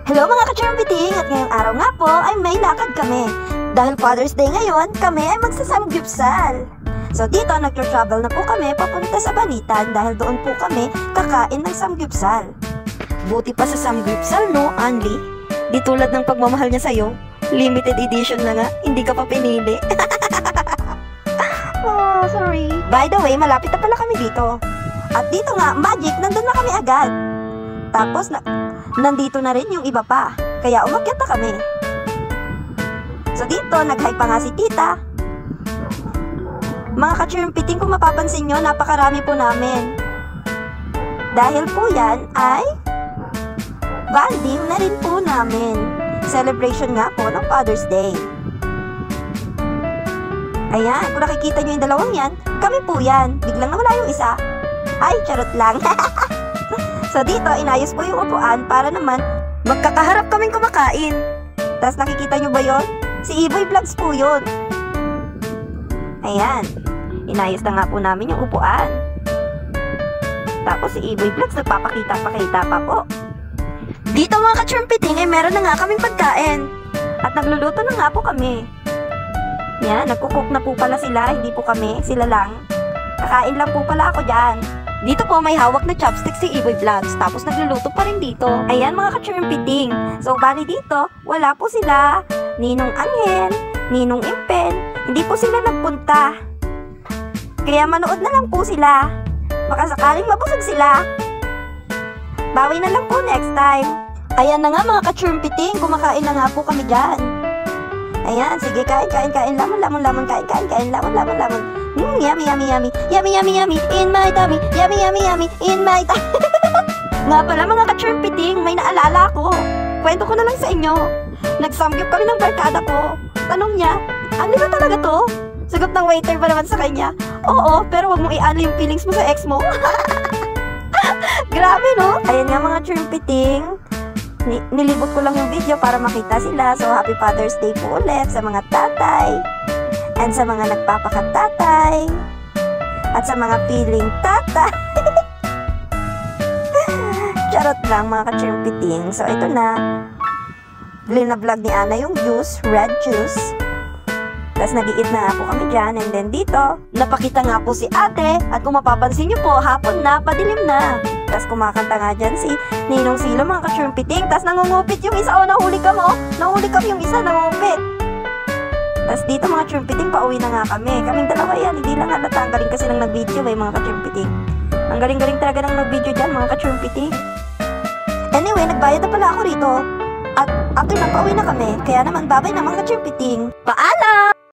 Hello mga ka-charmpiting! At ngayong araw nga po ay may lakad kami. Dahil Father's Day ngayon, kami ay magsasamgyupsal. So dito, nagtra-travel na po kami papunta sa Banitan dahil doon po kami kakain ng samgyupsal. Buti pa sa samgyupsal, no, Anli? Di tulad ng pagmamahal niya sa'yo, limited edition na nga, hindi ka pa pinili. Oh, sorry. By the way, malapit na pala kami dito. At dito nga, magic, nandun na kami agad. Tapos, nandito na rin yung iba pa. Kaya umakyat na kami. So dito, nag-hi pa nga si tita. Mga ka-charmpiting, kung mapapansin nyo, napakarami po namin. Dahil po yan ay bonding na rin po namin. Celebration nga po ng Father's Day. Ayan, kung nakikita nyo yung dalawang yan, kami po yan. Biglang nawala yung isa. Ay, charot lang. So dito, inayos po yung upuan para naman magkakaharap kaming kumakain. Tapos nakikita nyo ba yon? Si Iboy Vlogs po yun. Ayan, inayos na nga po namin yung upuan. Tapos si Iboy Vlogs nagpapakita-pakita pa po. Dito mga ka-charmpiting, meron na nga kaming pagkain. At nagluluto na nga po kami. Yan, nagkukook na po pala sila, hindi po kami, sila lang. Kakain lang po pala ako dyan. Dito po may hawak na chopstick si Iboy Vlogs, tapos nagluluto pa rin dito. Ayan mga ka-charmpiting. So bali dito, wala po sila. Ninong Angel, Ninong Impen, hindi po sila nagpunta. Kaya manood na lang po sila. Baka sakaling mabusog sila. Bawi na lang po next time. Ayan na nga mga ka-charmpiting, kumakain na nga po kami dyan. Ayan, sige, kain, lamon, kain, lamon. Yummy, yummy, in my tummy, yummy, in my tummy. Nga pala mga ka-charmpiting, may naalala ko. Kwento ko na lang sa inyo. Nagsamgyup kami ng barkada ko. Tanong niya, ano ba talaga to? Sagot ng waiter pa naman sa kanya, oo, pero wag mong i-ano yung feelings mo sa ex mo. Grabe, no? Ayan nga mga charmpiting. Nilibot ko lang yung video para makita sila. So, happy Father's Day po ulit sa mga tatay. And sa mga nagpapakatatay. At sa mga feeling tatay. Charot lang mga ka-charmpiting. So, ito na. Lina-vlog ni Ana yung juice, red juice. Tapos nag-i-eat na nga po kami dyan. And then dito, napakita nga po si ate. At kung mapapansin nyo po, hapon na, padilim na. Tapos kumakanta nga dyan si Ninong Silo mga ka-charmpiting. Tapos nangungupit yung isa. O, nahuli ka mo. Nahuli kami yung isa, nangungupit. Tapos dito mga charmpiting, pauwi na nga kami. Kaming dalawa yan, hindi lang halata. Ang galing kasi nang nag-video mga ka-charmpiting. Ang galing-galing talaga nang nag-video dyan mga ka-charmpiting. Anyway, nagbayad na pala ako rito. At after nang pauwi na kami, kaya naman babay na mga ka-charmpiting. Paalam!